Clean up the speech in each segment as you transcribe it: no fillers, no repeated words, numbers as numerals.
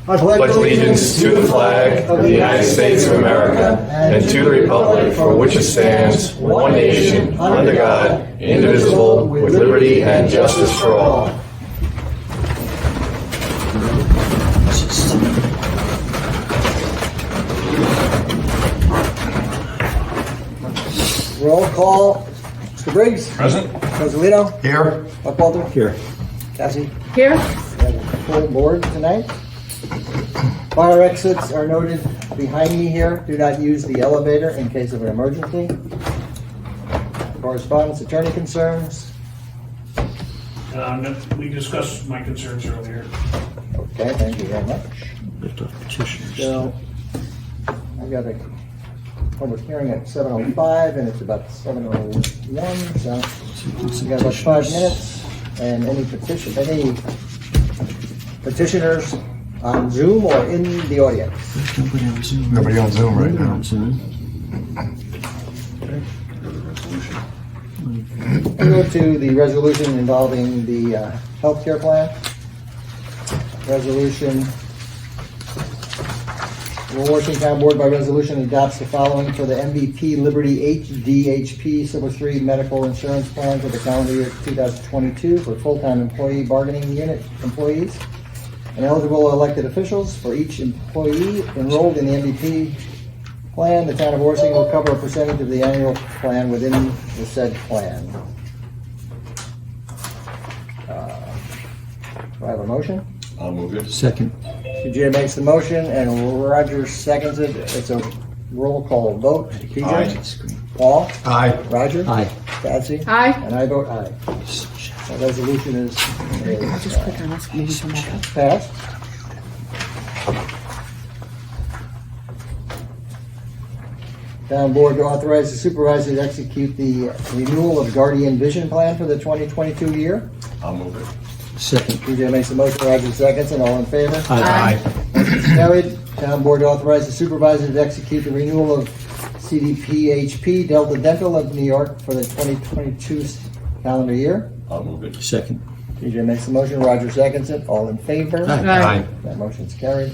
I pledge allegiance to the flag of the United States of America and to the republic for which it stands, one nation, under God, indivisible, with liberty and justice for all. Roll call. Mr. Briggs? Present. Rosalino? Here. Buckwalter? Here. Cassie? Here. We have a full board tonight. Fire exits are noted behind me here. Do not use the elevator in case of an emergency. Correspondence, attorney concerns. We discussed my concerns earlier. Okay, thank you very much. Petitions. So, I got a public hearing at 7:05 and it's about 7:01, so we got about 5 minutes. And any petitioners on Zoom or in the audience? Nobody on Zoom. Nobody on Zoom right now. On Zoom. I go to the resolution involving the healthcare plan. Resolution, the Wawarsing Town Board by resolution adopts the following for the MVP Liberty HDHP Silver 3 medical insurance plan for the calendar year 2022 for full-time employee bargaining unit employees and eligible elected officials. For each employee enrolled in the MVP plan, the town of Wawarsing will cover a percentage of the annual plan within the said plan. Do I have a motion? I'll move it. Second. TJ makes the motion and Roger seconds it. It's a roll call vote. TJ? Aye. Paul? Aye. Roger? Aye. Patsy? Aye. And I vote aye. The resolution is Just click on this. Maybe come back up. passed. Town board to authorize the supervisor to execute the renewal of Guardian Vision Plan for the 2022 year. I'll move it. Second. TJ makes the motion, Roger seconds, and all in favor? Aye. Motion's carried. Town board to authorize the supervisor to execute the renewal of CDPHP Delta Dental of New York for the 2022 calendar year. I'll move it. Second. TJ makes the motion, Roger seconds it, all in favor? Aye. That motion's carried.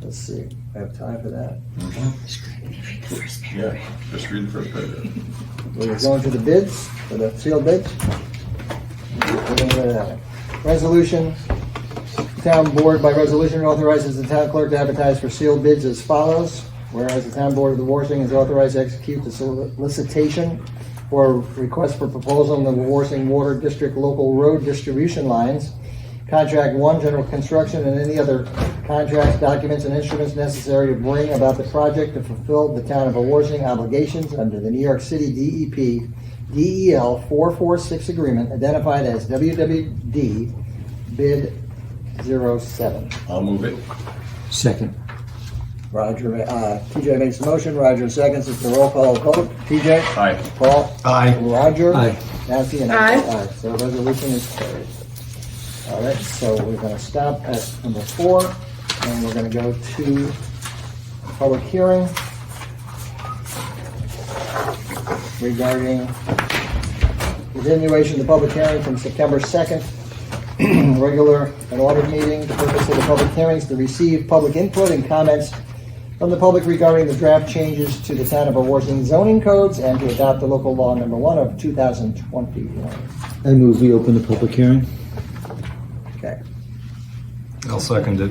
Let's see, I have time for that. Yeah, just read the first paragraph. We're going to the bids, for the sealed bids. Resolution, town board by resolution authorizes the town clerk to advertise for sealed bids as follows. Whereas the town board of the Wawarsing is authorized to execute the solicitation for request for proposal in the Wawarsing Water District local road distribution lines. Contract 1, general construction, and any other contracts, documents, and instruments necessary to bring about the project to fulfill the town of Wawarsing obligations under the New York City DEP DEL 446 agreement identified as WWD bid 07. I'll move it. Second. Roger, TJ makes the motion, Roger seconds, it's the roll call vote. TJ? Aye. Paul? Aye. Roger? Aye. Nancy and I vote aye. So the resolution is carried. All right, so we're going to stop at number 4, and we're going to go to public hearing regarding continuation of the public hearing from September 2nd, regular and audit meeting. The purpose of the public hearings to receive public input and comments from the public regarding the draft changes to the town of Wawarsing zoning codes and to adopt the local law number 1 of 2021. I move we open the public hearing. Okay. I'll second it.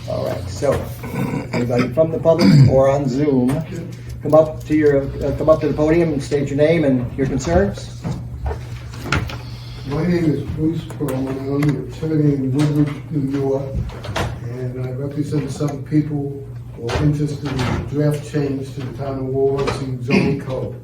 All right, so anybody from the public or on Zoom, come up to the podium and state your name and your concerns. My name is Bruce Perlman, I'm an attorney in Woodbridge, New York, and I represent some people who are interested in the draft change to the town of Wawarsing zoning code.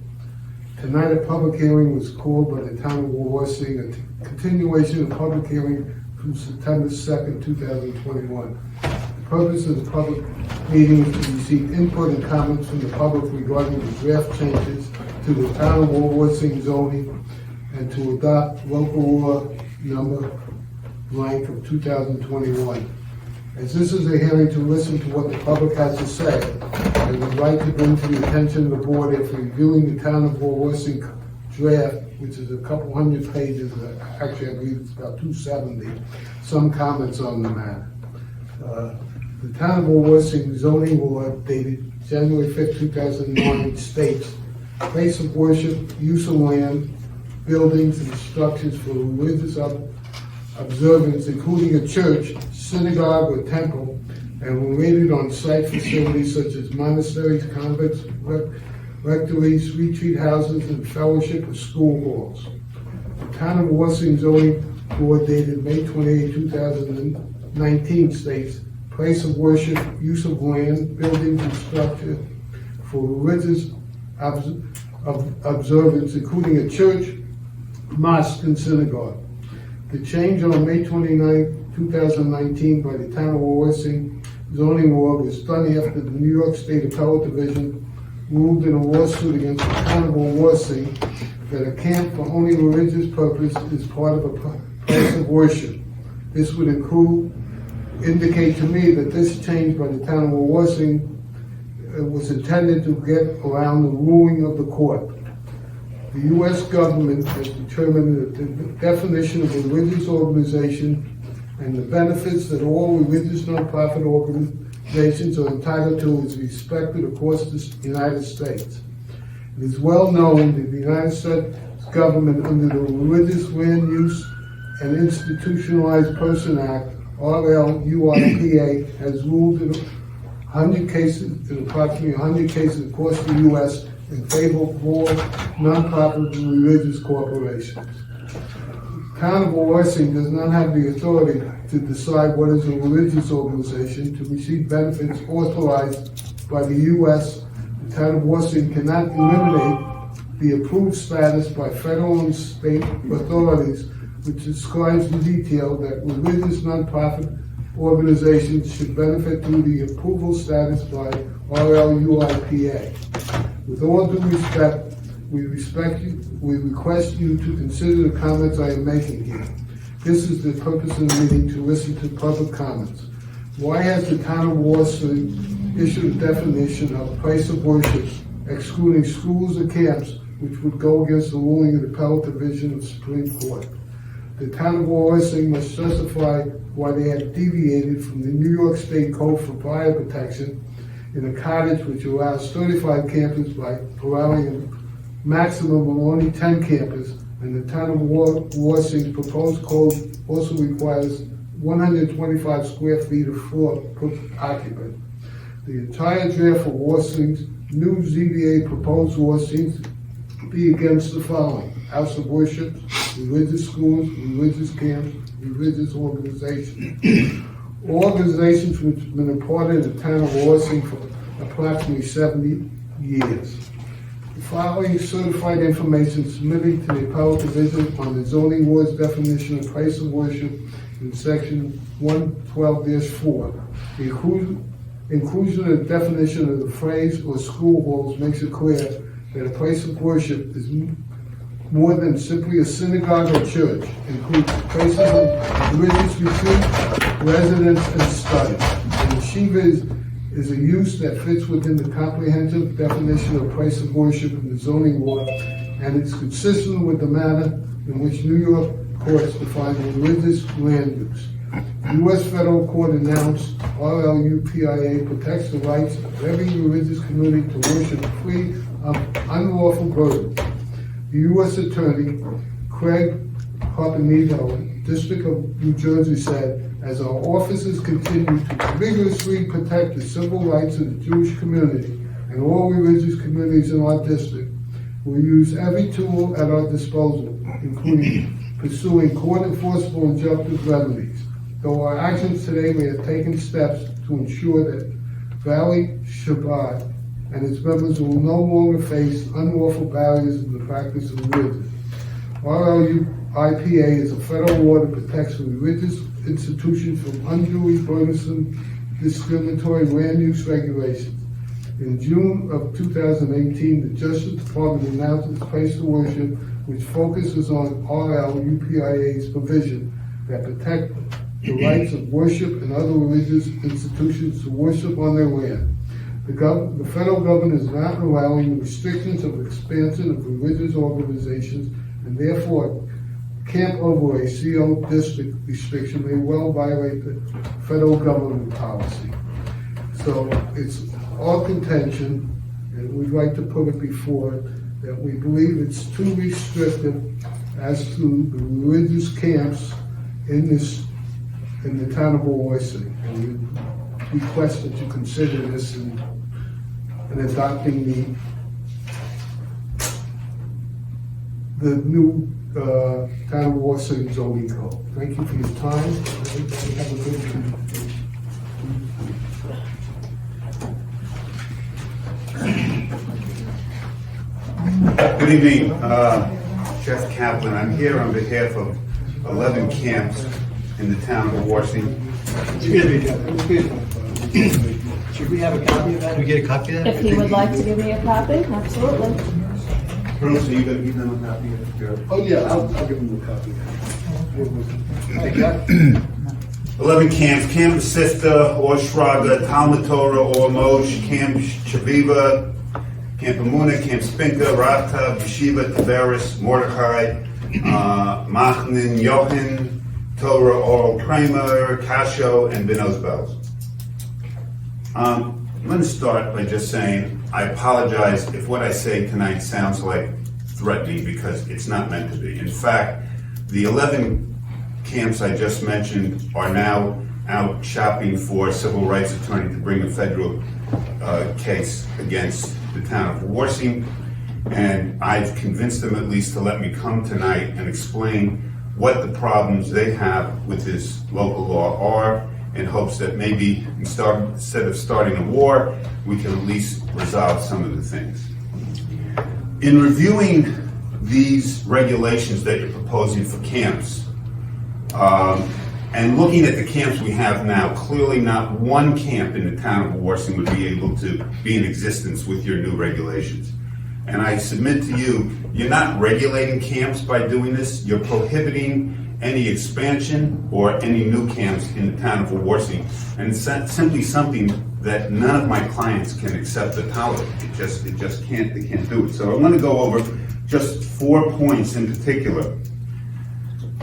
Tonight, a public hearing was called by the town of Wawarsing, a continuation of the public hearing from September 2nd, 2021. The purpose of the public meeting is to receive input and comments from the public regarding the draft changes to the town of Wawarsing zoning and to adopt local law number blank of 2021. As this is a hearing to listen to what the public has to say, I would like to bring to the attention of the board after reviewing the town of Wawarsing draft, which is a couple hundred pages, actually I believe it's about 270, some comments on the matter. The Town of Wawarsing zoning law dated January 5th, 2009 states, place of worship, use of land, buildings and structures for religious observance, including a church, synagogue, or temple, and related on-site facilities such as monasteries, convents, rectories, retreat houses, and fellowship or school halls. The Town of Wawarsing zoning law dated May 28, 2019 states, place of worship, use of land, buildings, and structure for religious observance, including a church, mosque, and synagogue. The change on May 29, 2019 by the Town of Wawarsing zoning law was done after the New York State Appellate Division ruled in a lawsuit against the Town of Wawarsing that a camp for only religious purpose is part of a place of worship. This would indicate to me that this change by the Town of Wawarsing was intended to get around the ruling of the court. The U.S. government has determined that the definition of a religious organization and the benefits that all religious nonprofit organizations are entitled to is respected across the United States. It is well known that the United States government, under the Religious Land Use and Institutionalized Person Act, RLUIPA, has ruled in approximately 100 cases across the U.S. in favor of all nonprofit and religious corporations. The Town of Wawarsing does not have the authority to decide what is a religious organization to receive benefits authorized by the U.S. The Town of Wawarsing cannot eliminate the approved status by federal and state authorities, which describes in detail that religious nonprofit organizations should benefit through the approval status by RLUIPA. With all due respect, we request you to consider the comments I am making here. This is the purpose of the meeting, to listen to public comments. Why has the Town of Wawarsing issued a definition of place of worship excluding schools or camps, which would go against the ruling of the Appellate Division of the Supreme Court? The Town of Wawarsing must justify why they have deviated from the New York State Code for Fire Protection in a cottage which allows 35 campers by allowing a maximum of only 10 campers, and the Town of Wawarsing's proposed code also requires 125 square feet of floor per occupant. The entire draft of Wawarsing's new ZBA proposed law seems to be against the following: house of worship, religious schools, religious camps, religious organizations. Organizations which have been a part of the Town of Wawarsing for approximately 70 years. The following certified information submitted to the Appellate Division on the zoning law's definition of place of worship in section 112-4. The inclusion of the definition of the phrase or school halls makes it clear that a place of worship is more than simply a synagogue or church. It includes places of religious retreat, residence, and study. And yeshiva is a use that fits within the comprehensive definition of place of worship in the zoning law, and it's consistent with the manner in which New York courts define religious land use. The U.S. federal court announced RLUIPA protects the rights of every religious community to worship free of unlawful burdens. The U.S. Attorney, Craig Harpenito, District of New Jersey, said, as our officers continue to vigorously protect the civil rights of the Jewish community and all religious communities in our district, we use every tool at our disposal, including pursuing court-enforceable injunctive remedies. Though our actions today may have taken steps to ensure that Valley Shabbat and its members will no longer face unlawful barriers in the practice of religion. RLUIPA is a federal law that protects religious institutions from unduly burdensome discriminatory land use regulations. In June of 2018, the Justice Department announced its place of worship, which focuses on RLUIPA's provision that protect the rights of worship and other religious institutions to worship on their land. The federal government is not allowing restrictions of expansion of religious organizations, and therefore camp over a CO district restriction may well violate the federal government policy. So it's our contention, and we'd like to put it before, that we believe it's too restrictive as to the religious camps in the town of Wawarsing. And we request that you consider this in adopting the new town of Wawarsing zoning code. Thank you for your time. Everybody have a good evening. Good evening, Jeff Kaplan. I'm here on behalf of 11 camps in the town of Wawarsing. Should we have a copy of that? we get a copy of that? If he would like to give me a copy, absolutely. Bruce, are you going to give them a copy of your... Oh, yeah, I'll give them a copy. Hey, Jeff? 11 camps: Camp Sifta, or Shraga, Talmud Torah, or Moshe, Camp Shaviva, Camp Amuna, Camp Spinka, Rata, Yeshiva, Tiberis, Mordechai, Machnin, Yohan, Torah, Oral Kramer, Kasho, and Benos Bells. I'm going to start by just saying I apologize if what I say tonight sounds like threatening, because it's not meant to be. In fact, the 11 camps I just mentioned are now out shopping for a civil rights attorney to bring a federal case against the town of Wawarsing, and I've convinced them at least to let me come tonight and explain what the problems they have with this local law are, in hopes that maybe instead of starting a war, we can at least resolve some of the things. In reviewing these regulations that you're proposing for camps, and looking at the camps we have now, clearly not one camp in the town of Wawarsing would be able to be in existence with your new regulations. And I submit to you, you're not regulating camps by doing this, you're prohibiting any expansion or any new camps in the town of Wawarsing. And it's simply something that none of my clients can accept or tolerate. They can't do it. So I want to go over just 4 points in particular.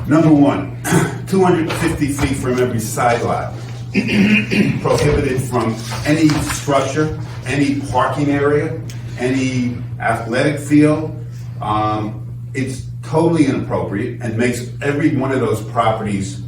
Number one, 250 feet from every side lot, prohibited from any structure, any parking area, any athletic field. It's totally inappropriate and makes every one of those properties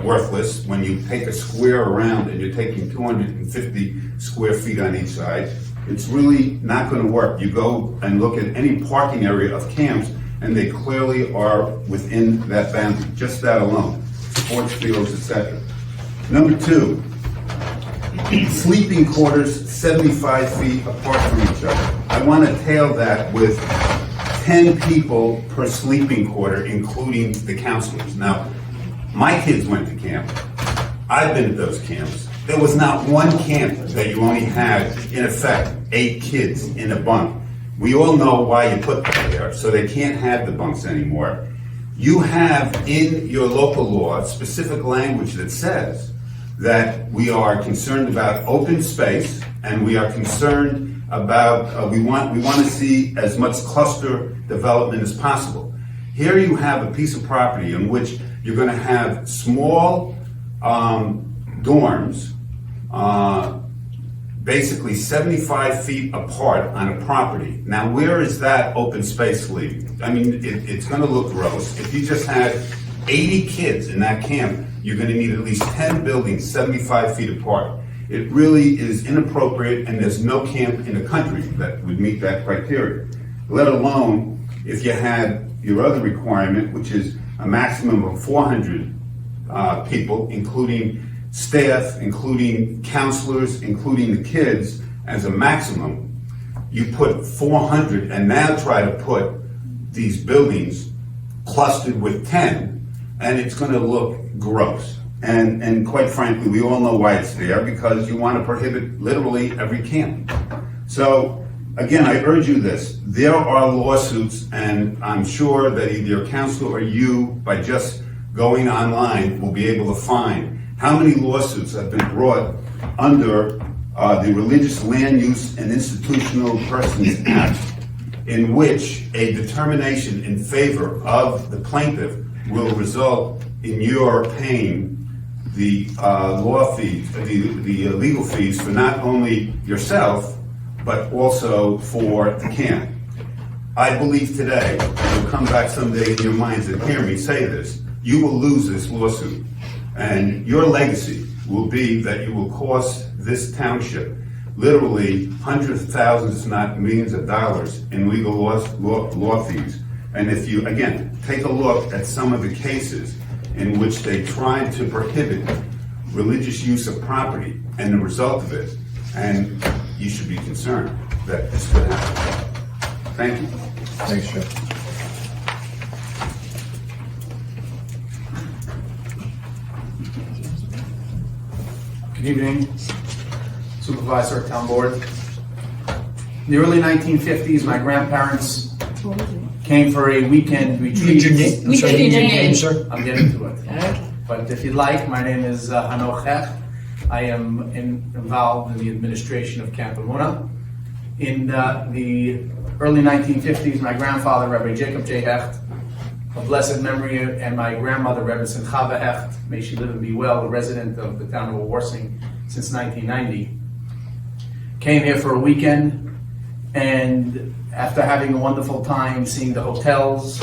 worthless when you take a square around and you're taking 250 square feet on each side. It's really not going to work. You go and look at any parking area of camps, and they clearly are within that boundary, just that alone, sports fields, etc. Number two, sleeping quarters 75 feet apart from each other. I want to tail that with 10 people per sleeping quarter, including the counselors. Now, my kids went to camp. I've been to those camps. There was not one camp that you only had, in effect, 8 kids in a bunk. We all know why you put that there, so they can't have the bunks anymore. You have in your local law specific language that says that we are concerned about open space, and we are concerned about, we want to see as much cluster development as possible. Here you have a piece of property in which you're going to have small dorms, basically 75 feet apart on a property. Now, where is that open space leaving? I mean, it's going to look gross. If you just had 80 kids in that camp, you're going to need at least 10 buildings 75 feet apart. It really is inappropriate, and there's no camp in the country that would meet that criteria, let alone if you had your other requirement, which is a maximum of 400 people, including staff, including counselors, including the kids, as a maximum. You put 400 and now try to put these buildings clustered with 10, and it's going to look gross. And quite frankly, we all know why it's there, because you want to prohibit literally every camp. So again, I urge you this. There are lawsuits, and I'm sure that either your counselor or you, by just going online, will be able to find how many lawsuits have been brought under the Religious Land Use and Institutional Persons Act, in which a determination in favor of the plaintiff will result in your paying the law fees, the legal fees for not only yourself, but also for the camp. I believe today, you'll come back someday in your minds and hear me say this, you will lose this lawsuit. And your legacy will be that you will cost this township literally hundreds of thousands, if not millions of dollars in legal law fees. And if you, again, take a look at some of the cases in which they tried to prohibit religious use of property and the result of it, and you should be concerned that this could happen. Thank you. Thanks, Joe. Good evening, Supervisor, Town Board. In the early 1950s, my grandparents came for a weekend retreat. I'm sorry, need your name, name. sir? I'm getting to it. But if you'd like, my name is Hanoch Hecht. I am involved in the administration of Camp Amuna. In the early 1950s, my grandfather, Rabbi Jacob J. Hecht, of blessed memory, and my grandmother, Rebbe Simchava Hecht, may she live and be well, a resident of the town of Wawarsing since 1990, came here for a weekend, and after having a wonderful time seeing the hotels,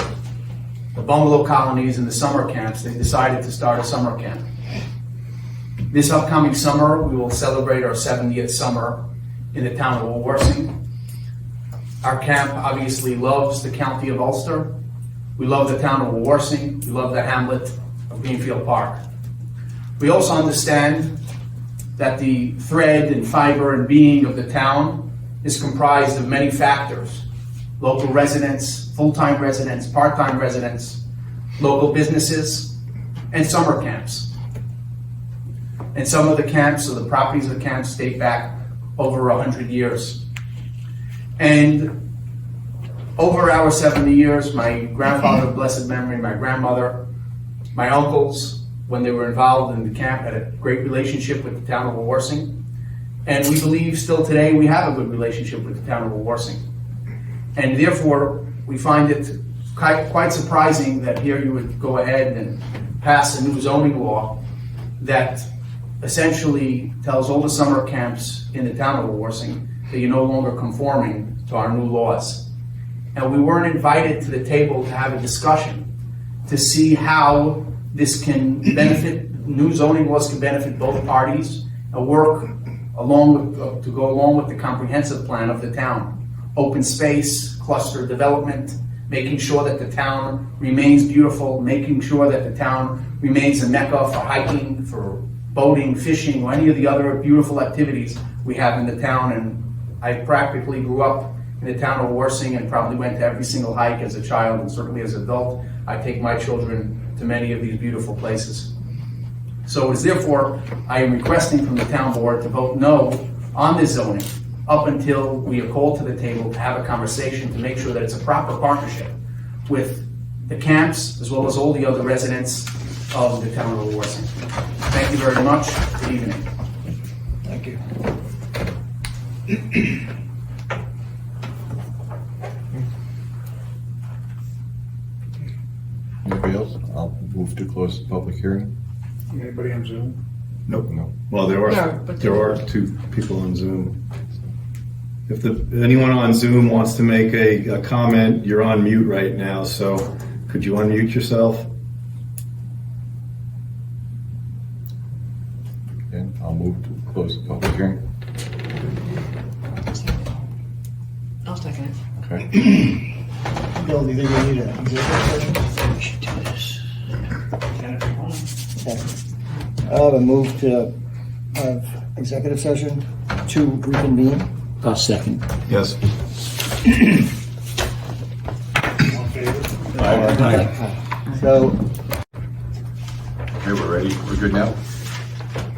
the bungalow colonies, and the summer camps, they decided to start a summer camp. This upcoming summer, we will celebrate our 70th summer in the town of Wawarsing. Our camp obviously loves the county of Ulster. We love the town of Wawarsing. We love the hamlet of Greenfield Park. We also understand that the thread and fiber and being of the town is comprised of many factors: local residents, full-time residents, part-time residents, local businesses, and summer camps. And some of the camps, or the properties of the camps, date back over 100 years. And over our 70 years, my grandfather of blessed memory, my grandmother, my uncles, when they were involved in the camp, had a great relationship with the town of Wawarsing. And we believe still today we have a good relationship with the town of Wawarsing. And therefore, we find it quite surprising that here you would go ahead and pass a new zoning law that essentially tells all the summer camps in the town of Wawarsing that you're no longer conforming to our new laws. And we weren't invited to the table to have a discussion to see how this can benefit, new zoning laws can benefit both parties and work along with, to go along with the comprehensive plan of the town. Open space, cluster development, making sure that the town remains beautiful, making sure that the town remains a mecca for hiking, for boating, fishing, or any of the other beautiful activities we have in the town. And I practically grew up in the town of Wawarsing and probably went to every single hike as a child, and certainly as an adult. I take my children to many of these beautiful places. So it's therefore, I am requesting from the town board to vote no on this zoning up until we are called to the table to have a conversation to make sure that it's a proper partnership with the camps as well as all the other residents of the town of Wawarsing. Thank you very much. Good evening. Thank you. Anybody else? I'll move to close the public hearing. Anybody on Zoom? Nope. No. Well, there are two people on Zoom. If anyone on Zoom wants to make a comment, you're on mute right now, so could you unmute yourself? Okay, I'll move to close the public hearing. I'll second it. Okay. Bill, do you think we need an executive session? We should do this. Okay. I have a move to have executive session to reconvene. I'll second. Yes. All in favor? So, Okay, we're ready. We're good now?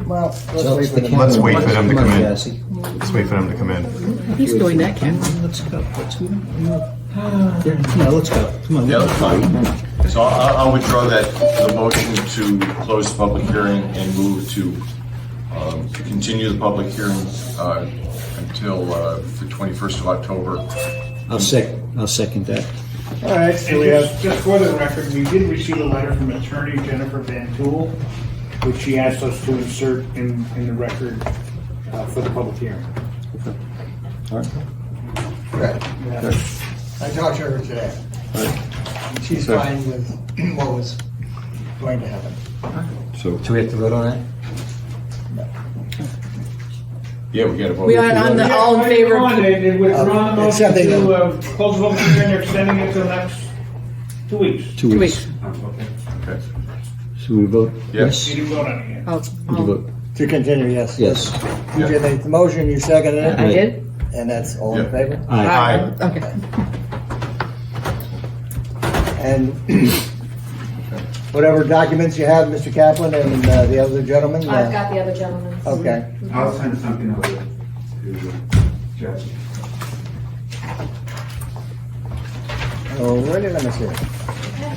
well, let's wait for them. Let's wait for them to come in. Cassie. Let's wait for them to come in. He's doing that, Ken. Let's go. Let's go. No, let's go. Come on. Yeah, that's fine. So I'll withdraw the motion to close the public hearing and move to to continue the public hearing until the 21st of October. I'll second that. All right, so we And have, just for the record, we did receive a letter from attorney Jennifer Van Tool, which she asked us to insert in the record for the public hearing. All right. good. Yeah. I talked to her today. And she's fine with what was going to happen. So, Do we have to vote on that? Yeah, we got to vote. We are on the all in favor. We're on the motion Accepting to close the public hearing, they're extending it to the next 2 weeks. 2 weeks. Okay. Should we vote? Yes. You didn't vote on it yet. Did you vote? To continue, yes. Yes. DJ made the motion, you seconded it. I did? And that's all in Yeah. favor? Aye. Okay. And whatever documents you have, Mr. Kaplan and the other gentleman. I've got the other gentleman. Okay. I'll send something over to Jesse. Alrighty, let me see.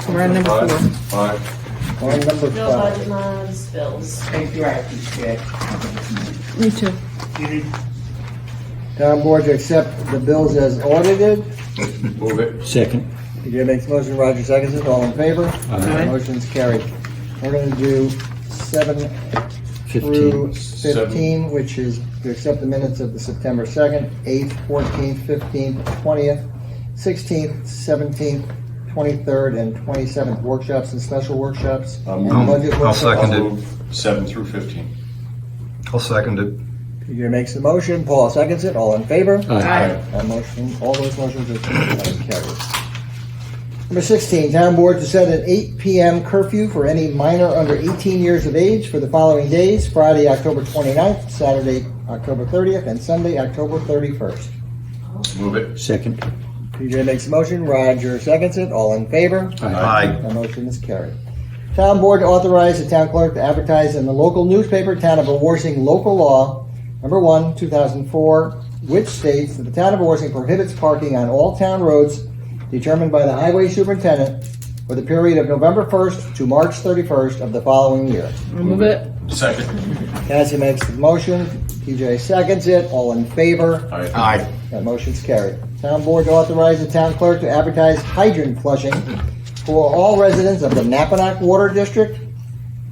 So we're on number 4. Five. On number No 5. budget mods, bills. Me too. Town board to accept the bills as audited. Move it. Second. DJ makes the motion, Roger seconds it, all in favor? Aye. Motion's carried. We're gonna do 7 through 15, which is to accept the minutes of the September 2nd, 8th, 14th, 15th, 20th, 16th, 17th, 23rd, and 27th workshops and special workshops. And budget I'll workshops. second it. Move 7 through 15. I'll second it. DJ makes the motion, Paul seconds it, all in favor? Aye. That motion, all those motions are carried. Number 16, town board to set an 8 p.m. curfew for any minor under 18 years of age for the following days: Friday, October 29th, Saturday, October 30th, and Sunday, October 31st. Move it. Second. PJ makes a motion, Roger seconds it, all in favor? Aye. The motion is carried. Town board to authorize the town clerk to advertise in the local newspaper, Town of Wawarsing Local Law, number 1, 2004, which states that the Town of Wawarsing prohibits parking on all town roads determined by the highway superintendent for the period of November 1st to March 31st of the following year. I'll move it. Second. Cassie makes the motion, PJ seconds it, all in favor? Aye. That motion's carried. Town board to authorize the town clerk to advertise hydrant flushing for all residents of the Napanock Water District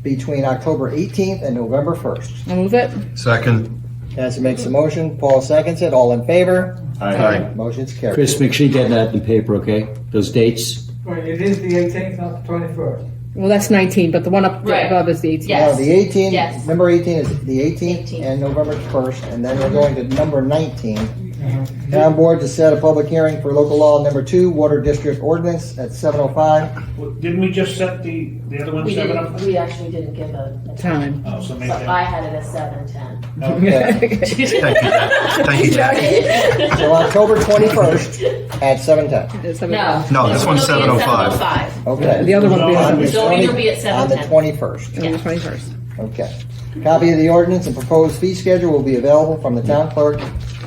between October 18th and November 1st. I'll move it. Second. Cassie makes the motion, Paul seconds it, all in favor? Aye. Motion's carried. Chris, make sure you get that in the paper, okay? Those dates. Right, it is the 18th, not the 21st. Well, that's 19, but the one up Right. above is the 18. Yeah. No, the 18th, Yes. number 18 is the 18th 18th. and November 1st, and then we're going to number 19. Town board to set a public hearing for local law number 2, Water District Ordinance at 7:05. Well, didn't we just set the other one We 7 up? didn't, we actually didn't give a Time. Oh, so So make that. I had it as 7:10. Okay. Thank you, Jack. Thank you, Jack. So October 21st at 7:10. No. No, this one's will be at 7:05. 7:05. Okay. The other one will be On on the So it'll be at 20 on the 7:10. 21st. the 21st. Okay. Copy of the ordinance and proposed fee schedule will be available from the town clerk.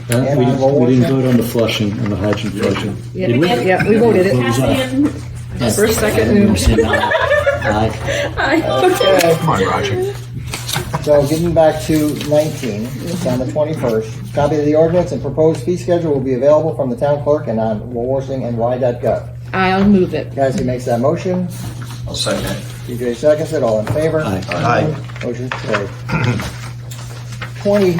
We didn't vote on the flushing, on the hydrant flushing. Yeah, Did we? yeah, we voted it. Vote was up. Cassian, First, second, and... Say aye. Aye. Okay. Come on, Roger. So getting back to 19, it's on the 21st. Copy of the ordinance and proposed fee schedule will be available from the town clerk and on wawarsingny.gov. I'll move it. Cassie makes that motion. I'll second it. DJ seconds it. All in favor? Aye. Aye. Motion carried. 20,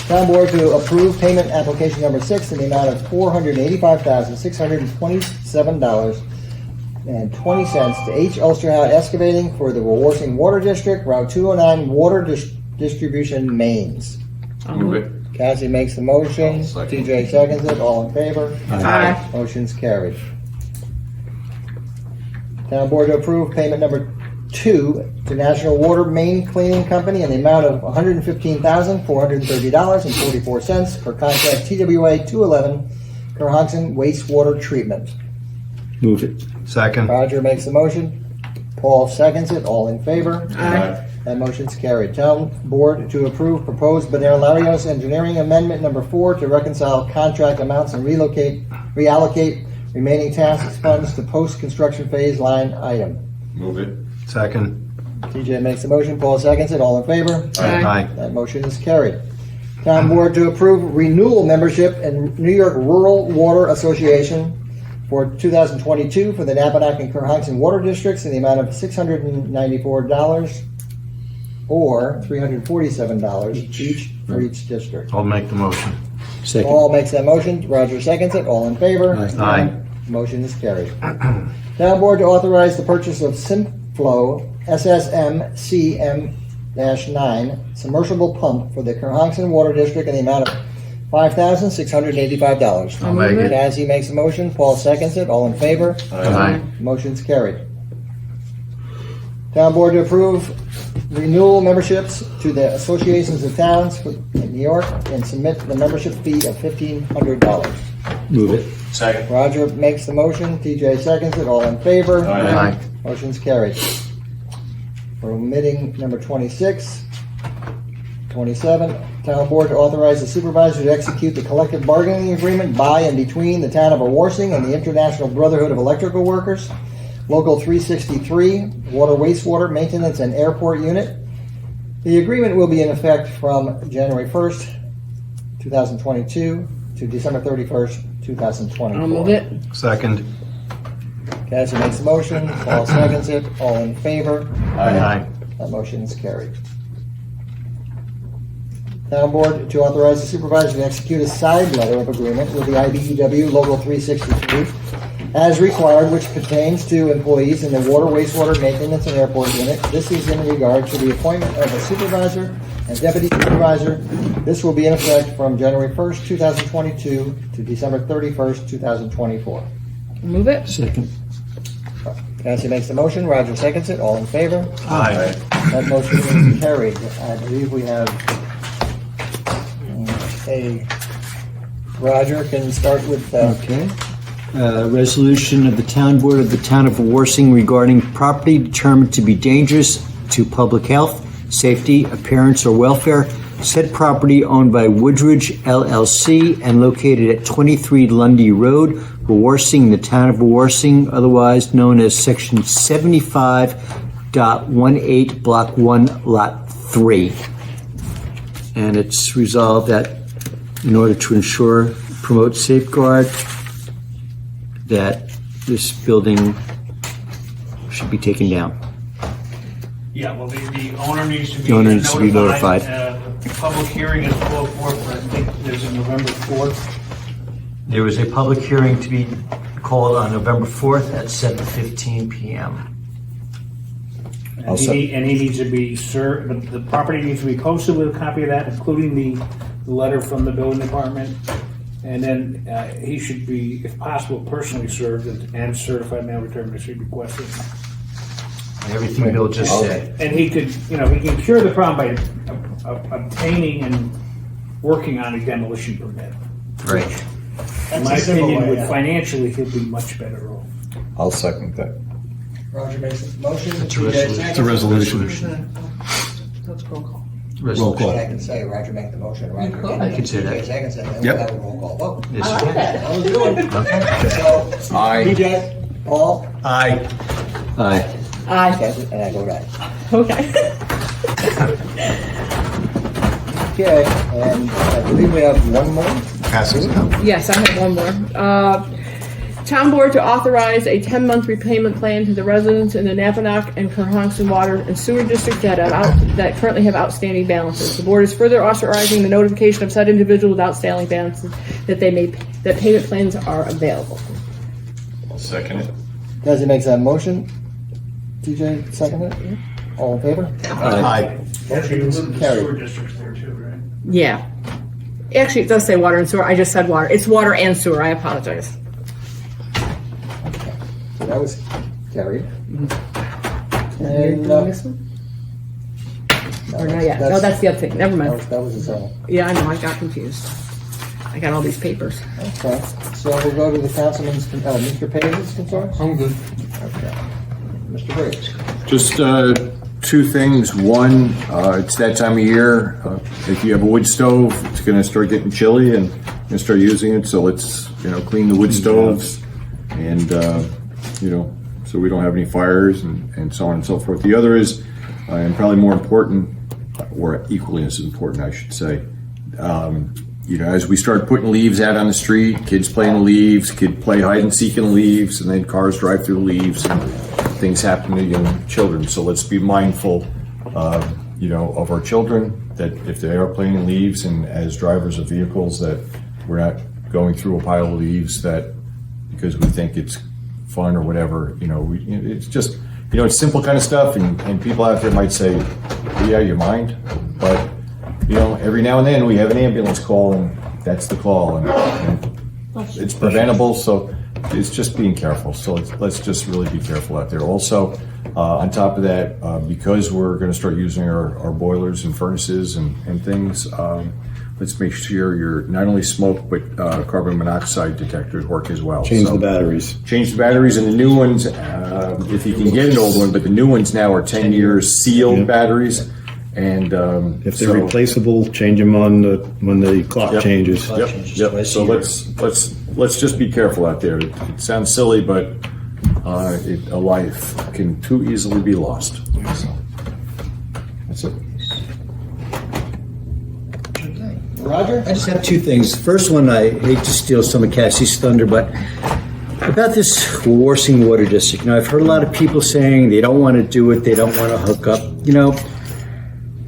town board to approve payment application number 6 in the amount of $485,627.20 to H. Ulsterhout Excavating for the Wawarsing Water District, Route 209 Water Distribution Mains. Move it. Cassie makes the motion. Second. TJ seconds it. All in favor? Aye. Motion's carried. Town board to approve payment number 2 to National Water Main Cleaning Company in the amount of $115,430.44 for contract TWA 211 Kerhonkson Wastewater Treatment. Move it. Second. Roger makes the motion. Paul seconds it. All in favor? Aye. That motion's carried. Town board to approve proposed Benelarios Engineering Amendment number 4 to reconcile contract amounts and reallocate remaining task funds to post-construction phase line item. Move it. Second. TJ makes the motion, Paul seconds it, all in favor? Aye. That motion is carried. Town Board to approve renewal membership in New York Rural Water Association for 2022 for the Napanock and Kerhonkson Water Districts in the amount of $694 or $347 each for each district. I'll make the motion. Paul makes that motion, Roger seconds it, all in favor? Aye. Motion is carried. Town Board to authorize the purchase of Simflow SSM CM-9 submersible pump for the Kerhonkson Water District in the amount of $5,685. I'll move it. Cassie makes a motion, Paul seconds it, all in favor? Aye. Motion's carried. Town Board to approve renewal memberships to the associations of towns in New York and submit the membership fee of $1,500. Move it. Second. Roger makes the motion, TJ seconds it, all in favor? Aye. Motion's carried. We're omitting number 26. 27, Town Board to authorize the supervisor to execute the collective bargaining agreement by and between the town of Wawarsing and the International Brotherhood of Electrical Workers, Local 363, Water Wastewater Maintenance and Airport Unit. The agreement will be in effect from January 1st, 2022 to December 31st, 2024. I'll move it. Second. Cassie makes the motion, Paul seconds it, all in favor? Aye. That motion is carried. Town Board to authorize the supervisor to execute a side letter of agreement with the IBEW Local 363 as required, which pertains to employees in the Water, Wastewater Maintenance and Airport Unit. This is in regard to the appointment of a supervisor and deputy supervisor. This will be in effect from January 1st, 2022 to December 31st, 2024. Move it. Second. Cassie makes the motion, Roger seconds it, all in favor? Aye. That motion is carried. I believe we have a, Roger can start with, Okay. Resolution of the Town Board of the Town of Wawarsing regarding property determined to be dangerous to public health, safety, appearance, or welfare. Said property owned by Woodridge LLC and located at 23 Lundy Road, Wawarsing, the Town of Wawarsing, otherwise known as Section 75.18, Block 1, Lot 3. And it's resolved that in order to ensure, promote, safeguard, that this building should be taken down. Yeah, well, the owner needs to be The owner needs to be notified. The public hearing is called for, I think there's a November 4th. There was a public hearing to be called on November 4th at 7:15 p.m. And he needs to be served, the property needs to be posted with a copy of that, including the letter from the building department. And then he should be, if possible, personally served and certified mail return receipt requested. Everything Bill just said. And he could, he can cure the problem by obtaining and working on a demolition permit. Right. In my opinion, financially, he'll be much better off. I'll second that. Roger makes a motion. It's a resolution. It's a resolution. That's roll call. Roll call. I can say Roger make the motion, Roger. I can say that. Seconds, and then Yep. we'll have a roll call vote. Yes, I you like can. that. That was good. So, Aye. TJ, Paul, Aye. Aye. Aye. Cassie, and I go right. Okay. Okay, and I believe we have one more. Passes now. Yes, I have one more. Town Board to authorize a 10-month repayment plan to the residents in the Napanock and Kerhonkson Water and Sewer District that currently have outstanding balances. The Board is further authorizing the notification of said individual with outstanding balances that payment plans are available. I'll second it. Cassie makes that motion. TJ, second it. All in favor? Aye. Actually, you live in the Carried. sewer districts there too, right? Yeah. Actually, it does say water and sewer. I just said water. It's water and sewer. I apologize. So that was carried. You're And, doing this one? Or not yet? No, that's the other thing. Never mind. that was his own. Yeah, I know. I got confused. I got all these papers. Okay, so we'll go to the councilman's, Mr. Page's concerns? I'm good. Okay. Mr. Briggs? Just two things. One, it's that time of year. If you have a wood stove, it's going to start getting chilly and you're going to start using it. So let's, clean the wood stoves and, so we don't have any fires and so on and so forth. The other is, and probably more important, or equally as important, I should say, as we start putting leaves out on the street, kids play in the leaves, kids play hide and seek in the leaves, and then cars drive through the leaves, and things happen to young children. So let's be mindful, of our children, that if they are playing in leaves, and as drivers of vehicles, that we're not going through a pile of leaves that because we think it's fun or whatever. It's just, it's simple kind of stuff, and people out there might say, "Yeah, you mind?" But every now and then we have an ambulance call, and that's the call, and it's preventable. So it's just being careful. So let's just really be careful out there. Also, on top of that, because we're going to start using our boilers and furnaces and things, let's make sure your not only smoke but carbon monoxide detectors work as well. Change the batteries. Change the batteries, and the new ones, if you can get an old one, but the new ones now are 10 years sealed batteries. And if they're replaceable, change them when the clock changes. Yep. So let's just be careful out there. It sounds silly, but a life can too easily be lost. So that's it. Roger? I just have two things. First one, I hate to steal some of Cassie's thunder, but about this Wawarsing Water District. I've heard a lot of people saying they don't want to do it, they don't want to hook up.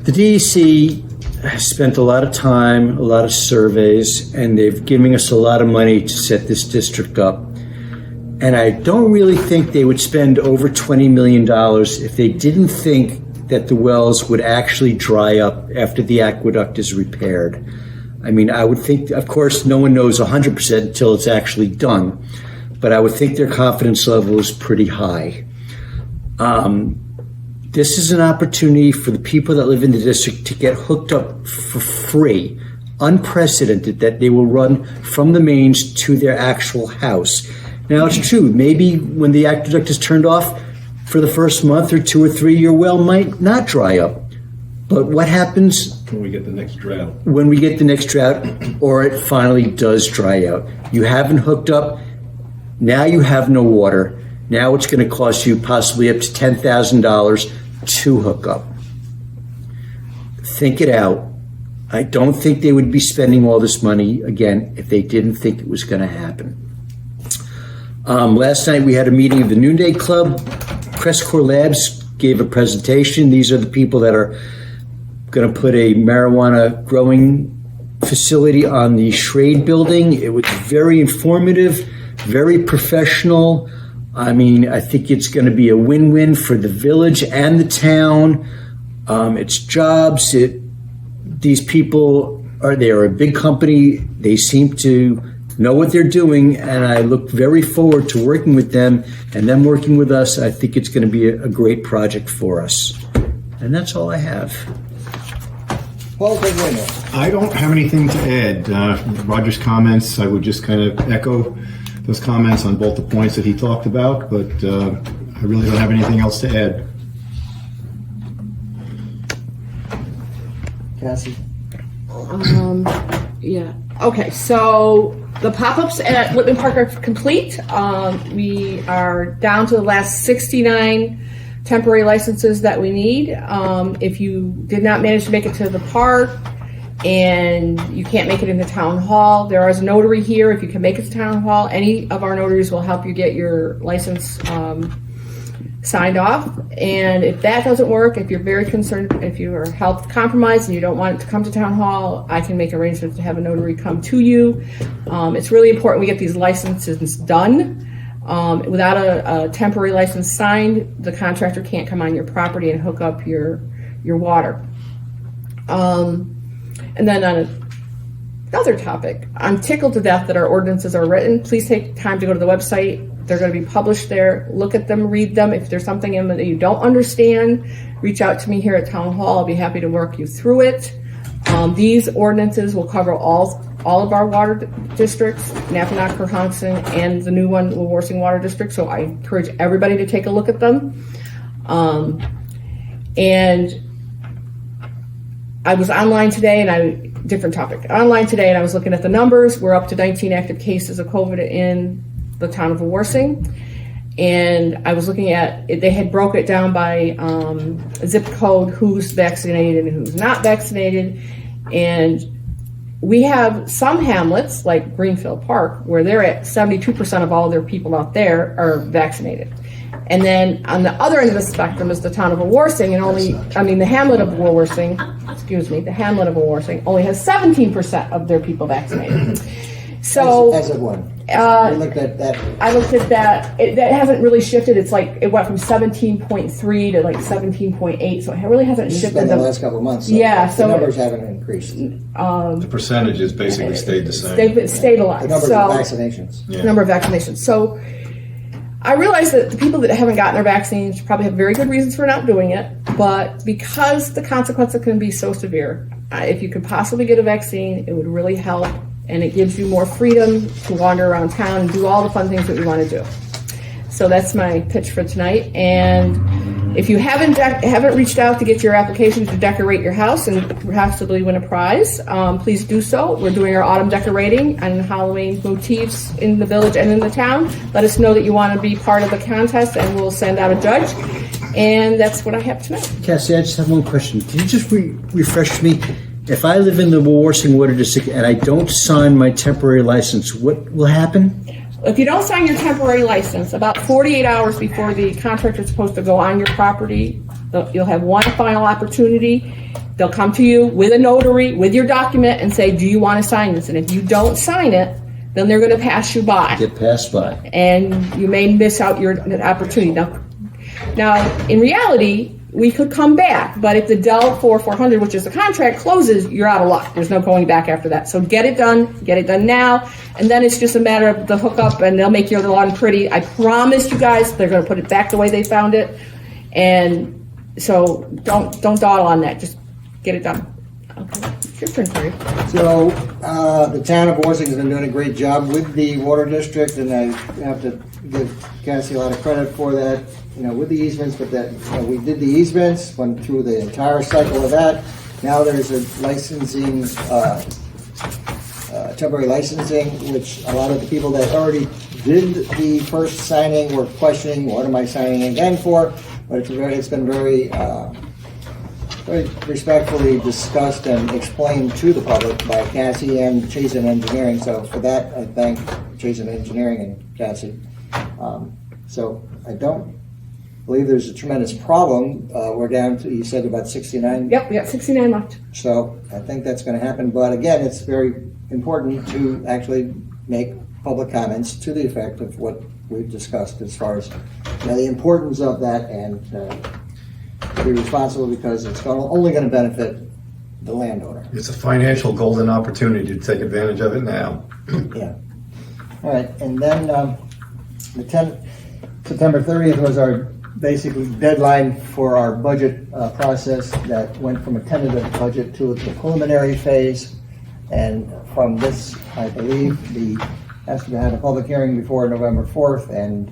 The DEC has spent a lot of time, a lot of surveys, and they've given us a lot of money to set this district up. And I don't really think they would spend over $20 million if they didn't think that the wells would actually dry up after the aqueduct is repaired. I would think, of course, no one knows 100% until it's actually done, but I would think their confidence level is pretty high. This is an opportunity for the people that live in the district to get hooked up for free, unprecedented, that they will run from the mains to their actual house. Now, it's true, maybe when the aqueduct is turned off for the first month or 2 or 3, your well might not dry up. But what happens When we get the next drought. when we get the next drought, or it finally does dry out? You haven't hooked up, now you have no water. Now it's going to cost you possibly up to $10,000 to hook up. Think it out. I don't think they would be spending all this money again if they didn't think it was going to happen. Last night we had a meeting of the Noonday Club. Crestcore Labs gave a presentation. These are the people that are going to put a marijuana growing facility on the Schrade building. It was very informative, very professional. I think it's going to be a win-win for the village and the town. It's jobs. These people are a big company. They seem to know what they're doing, and I look very forward to working with them and them working with us. I think it's going to be a great project for us. And that's all I have. Paul Cogliano. I don't have anything to add. Roger's comments, I would just kind of echo those comments on both the points that he talked about, but I really don't have anything else to add. Cassie. Yeah. Okay, so the pop-ups at Whitman Park are complete. We are down to the last 69 temporary licenses that we need. If you did not manage to make it to the park and you can't make it into town hall, there is a notary here. If you can make it to town hall, any of our notaries will help you get your license signed off. And if that doesn't work, if you're very concerned, if you are health compromised and you don't want it to come to town hall, I can make arrangements to have a notary come to you. It's really important we get these licenses done. Without a temporary license signed, the contractor can't come on your property and hook up your water. And then on another topic, I'm tickled to death that our ordinances are written. Please take time to go to the website. They're going to be published there. Look at them, read them. If there's something in them that you don't understand, reach out to me here at Town Hall. I'll be happy to work you through it. These ordinances will cover all of our water districts, Napanoch, Curfew, and the new one, Wawarsing Water District. So I encourage everybody to take a look at them. And I was online today, and different topic. Online today, and I was looking at the numbers. We're up to 19 active cases of COVID in the town of Wawarsing. And I was looking at it, they had broke it down by zip code, who's vaccinated and who's not vaccinated. And we have some hamlets like Greenfield Park where they're at 72% of all their people out there are vaccinated. And then on the other end of the spectrum is the town of Wawarsing, and the hamlet of Wawarsing, only has 17% of their people vaccinated. So As of when? We looked at that. I looked at that. That hasn't really shifted. It's like it went from 17.3 to like 17.8, so it really hasn't This has shifted. been the last couple of months. So Yeah, the so- numbers haven't increased. The percentages basically stayed the same. They've stabilized. The numbers so, of vaccinations. Yeah. number of vaccinations. So I realize that the people that haven't gotten their vaccines probably have very good reasons for not doing it, but because the consequences can be so severe, if you could possibly get a vaccine, it would really help, and it gives you more freedom to wander around town and do all the fun things that we want to do. So that's my pitch for tonight. And if you haven't reached out to get your application to decorate your house and possibly win a prize, please do so. We're doing our autumn decorating and Halloween motifs in the village and in the town. Let us know that you want to be part of the contest, and we'll send out a judge. And that's what I have tonight. Cassie, I just have one question. Can you just refresh me? If I live in the Wawarsing Water District and I don't sign my temporary license, what will happen? If you don't sign your temporary license, about 48 hours before the contractor is supposed to go on your property, you'll have one final opportunity. They'll come to you with a notary, with your document, and say, do you want to sign this? And if you don't sign it, then they're going to pass you by. Get passed by. And you may miss out your opportunity. Now, in reality, we could come back, but if the Dell 4400, which is the contract, closes, you're out of luck. There's no going back after that. So get it done now, and then it's just a matter of the hookup, and they'll make your lawn pretty. I promise you guys, they're going to put it back the way they found it, and so don't dawdle on that. Just get it done. Okay, it's your turn, Terry. So, the town of Wawarsing has been doing a great job with the water district, and I have to give Cassie a lot of credit for that, with the easements, but that, we did the easements, went through the entire cycle of that. Now there's a licensing, temporary licensing, which a lot of the people that already did the first signing were questioning, what am I signing again for? But it's been very respectfully discussed and explained to the public by Cassie and Chazen Engineering. So for that, I thank Chazen Engineering and Cassie. So I don't believe there's a tremendous problem. We're down to, you said about 69. Yep, we got 69 left. So I think that's going to happen. But again, it's very important to actually make public comments to the effect of what we've discussed as far as the importance of that, and be responsible, because it's only going to benefit the landowner. It's a financial golden opportunity to take advantage of it now. Yeah. All right, and then September 30th was our basically deadline for our budget process that went from a tentative budget to the preliminary phase. And from this, I believe, has to have a public hearing before November 4th and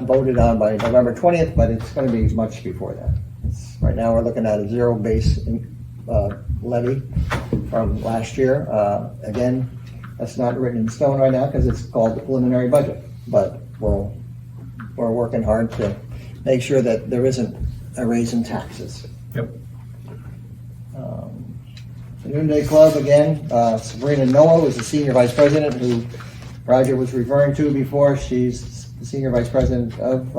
voted on by November 20th, but it's going to be much before that. Right now, we're looking at a zero base levy from last year. Again, that's not written in stone right now because it's called the preliminary budget, but we're working hard to make sure that there isn't a raise in taxes. Yep. The Noonday Club, again, Sabrina Noah was the senior vice president who Roger was referring to before. She's the senior vice president of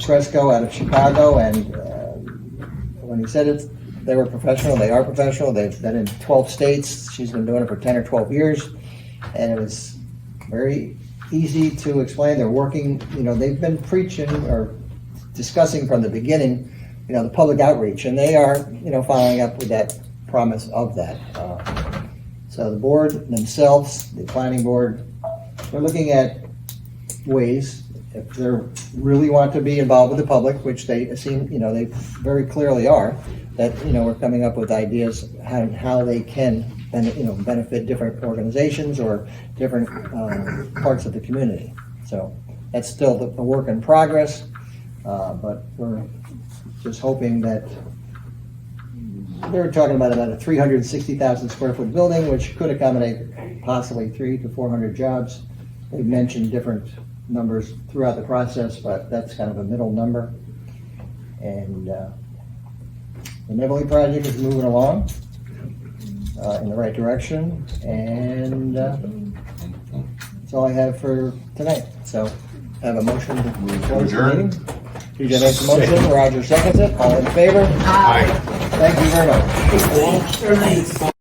Fresco out of Chicago, and when he said it, they were professional. They are professional. They've been in 12 states. She's been doing it for 10 or 12 years, and it was very easy to explain. They're working, they've been preaching or discussing from the beginning, the public outreach, and they are, following up with that promise of that. So the board themselves, the planning board, they're looking at ways, if they really want to be involved with the public, which they seem, they very clearly are, that, we're coming up with ideas how they can, benefit different organizations or different parts of the community. So that's still the work in progress, but we're just hoping that they're talking about a 360,000 square foot building, which could accommodate possibly 300 to 400 jobs. They've mentioned different numbers throughout the process, but that's kind of a middle number. And the Neville project is moving along in the right direction, and that's all I have for tonight. So I have a motion to close the adjourn. meeting. TJ makes a motion, Roger seconds it, all in favor? Aye. Thank you very much.